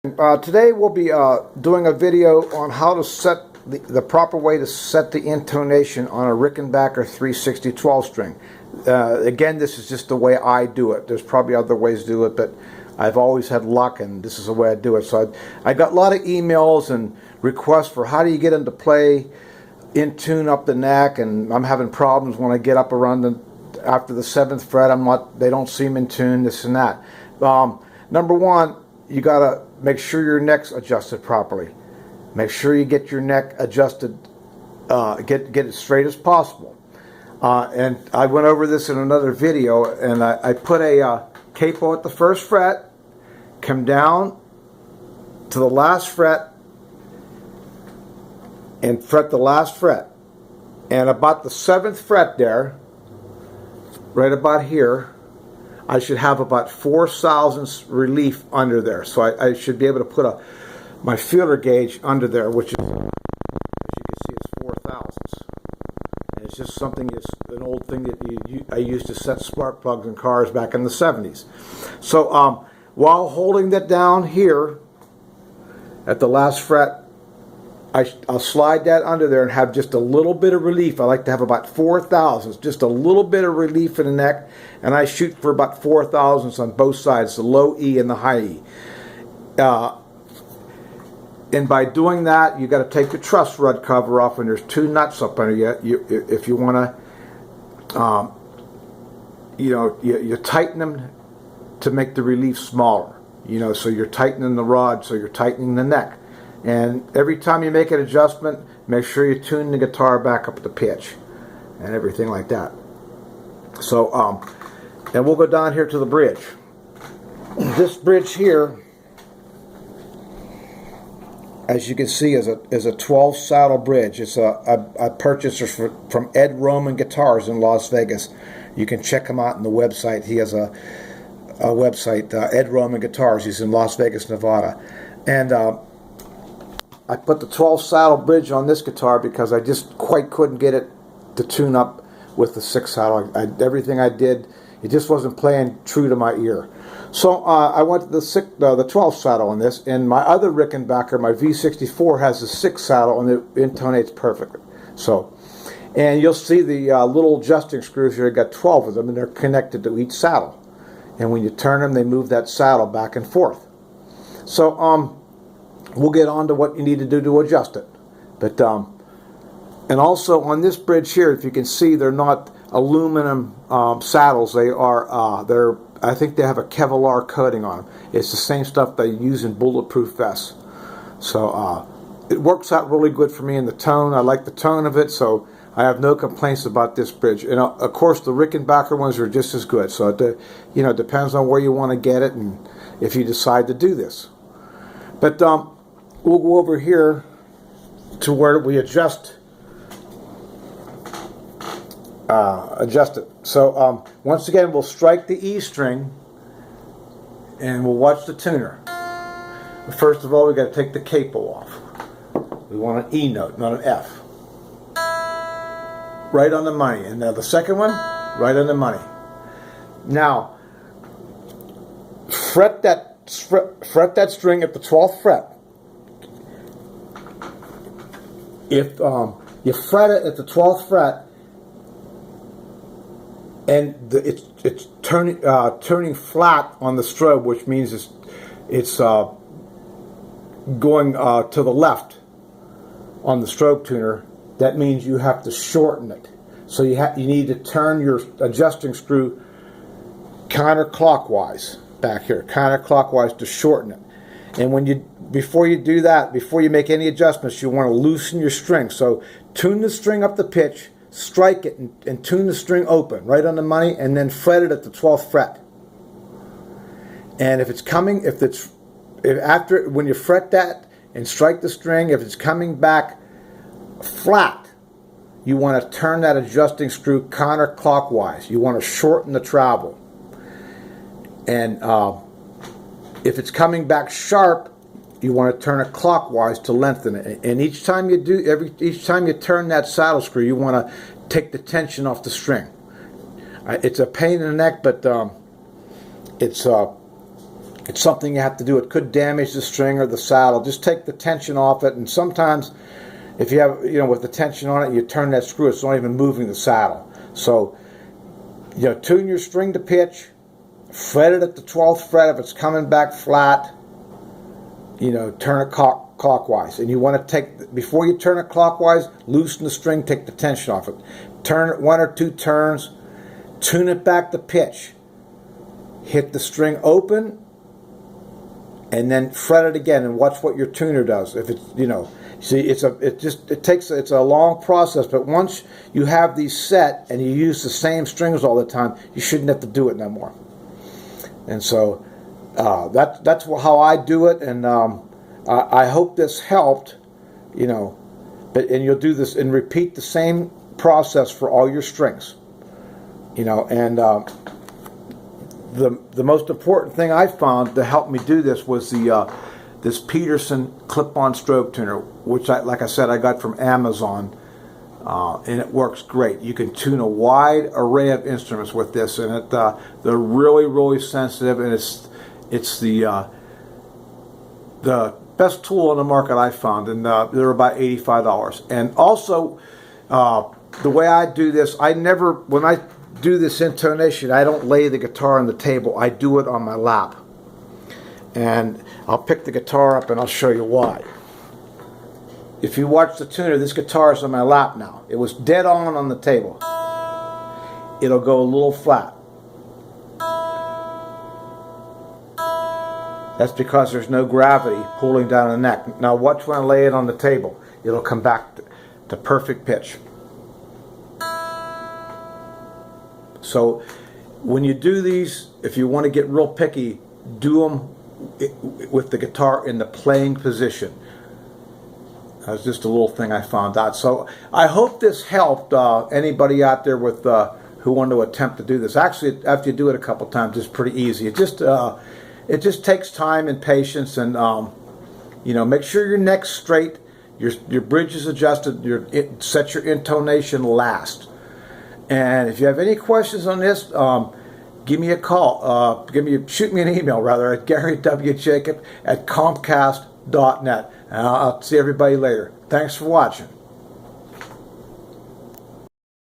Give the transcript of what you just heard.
Today we'll be doing a video on how to set the proper way to set the intonation on a Rickenbacker 360 12 string. Again, this is just the way I do it. There's probably other ways to do it, but I've always had luck, and this is the way I do it. So I got a lot of emails and requests for how do you get into play, in tune up the neck, and I'm having problems when I get up around after the 7th fret. They don't seem in tune, this and that. Number one, you gotta make sure your neck's adjusted properly. Make sure you get your neck adjusted, get it straight as possible. And I went over this in another video, and I put a capo at the 1st fret, come down to the last fret, and fret the last fret. And about the 7th fret there, right about here, I should have about 4 thousandths relief under there. So I should be able to put my feeler gauge under there, which is, as you can see, is 4 thousandths. And it's just something, it's an old thing that I used to set spark plugs in cars back in the 70s. So while holding that down here at the last fret, I'll slide that under there and have just a little bit of relief. I like to have about 4 thousandths, just a little bit of relief in the neck, and I shoot for about 4 thousandths on both sides, the low E and the high E. And by doing that, you got to take the truss rod cover off, and there's 2 nuts up under you. If you want to, you tighten them to make the relief smaller. So you're tightening the rod, so you're tightening the neck. And every time you make an adjustment, make sure you tune the guitar back up to pitch and everything like that. So, and we'll go down here to the bridge. This bridge here, as you can see, is a 12 saddle bridge. It's I purchased it from Ed Roman Guitars in Las Vegas. You can check him out on the website. He has a website, Ed Roman Guitars. He's in Las Vegas, Nevada. And I put the 12 saddle bridge on this guitar because I just quite couldn't get it to tune up with the 6 saddle. Everything I did, it just wasn't playing true to my ear. So I went to the 12 saddle on this, and my other Rickenbacker, my V64, has the 6 saddle, and it intonates perfectly. So, and you'll see the little adjusting screws here. I got 12 of them, and they're connected to each saddle. And when you turn them, they move that saddle back and forth. So, we'll get on to what you need to do to adjust it. But and also on this bridge here, if you can see, they're not aluminum saddles. They are I think they have a Kevlar coating on them. It's the same stuff they use in bulletproof vests. So it works out really good for me in the tone. I like the tone of it, so I have no complaints about this bridge. And of course, the Rickenbacker ones are just as good. So it depends on where you want to get it and if you decide to do this. But we'll go over here to where we adjust it. So once again, we'll strike the E string and we'll watch the tuner. But first of all, we got to take the capo off. We want an E note, not an F. Right on the money. And now the second one, right on the money. Now, fret that string at the 12th fret. If you fret it at the 12th fret, and it's turning flat on the strobe, which means it's going to the left on the strobe tuner, that means you have to shorten it. So you need to turn your adjusting screw counterclockwise back here, counterclockwise to shorten it. And before you do that, before you make any adjustments, you want to loosen your string. So tune the string up the pitch, strike it, and tune the string open right on the money, and then fret it at the 12th fret. And when you fret that and strike the string, if it's coming back flat, you want to turn that adjusting screw counterclockwise. You want to shorten the travel. And if it's coming back sharp, you want to turn it clockwise to lengthen it. And each time you turn that saddle screw, you want to take the tension off the string. It's a pain in the neck, but it's It's something you have to do. It could damage the string or the saddle. Just take the tension off it, and sometimes if you have, with the tension on it, you turn that screw, it's not even moving the saddle. So, tune your string to pitch, fret it at the 12th fret. If it's coming back flat, turn it clockwise. And you want to before you turn it clockwise, loosen the string, take the tension off it. Turn it 1 or 2 turns, tune it back to pitch. Hit the string open, and then fret it again, and watch what your tuner does. If it's, see, it's a long process, but once you have these set and you use the same strings all the time, you shouldn't have to do it no more. And so that's how I do it, and I hope this helped, and you'll do this and repeat the same process for all your strings, and the most important thing I found to help me do this was this Peterson clip-on strobe tuner, which like I said, I got from Amazon, and it works great. You can tune a wide array of instruments with this, and they're really, really sensitive, and it's the best tool on the market I found, and they're about $85. And also, the way I do this, when I do this intonation, I don't lay the guitar on the table. I do it on my lap. And I'll pick the guitar up and I'll show you why. If you watch the tuner, this guitar is on my lap now. It was dead on the table. It'll go a little flat. That's because there's no gravity pulling down the neck. Now watch when I lay it on the table. It'll come back to perfect pitch. So when you do these, if you want to get real picky, do them with the guitar in the playing position. That's just a little thing I found out. So I hope this helped anybody out there with who want to attempt to do this. Actually, after you do it a couple times, it's pretty easy. It just takes time and patience, and make sure your neck's straight, your bridge is adjusted, set your intonation last. And if you have any questions on this, give me a call. Shoot me an email rather at GaryWJacob@Comcast.net. And I'll see everybody later. Thanks for watching.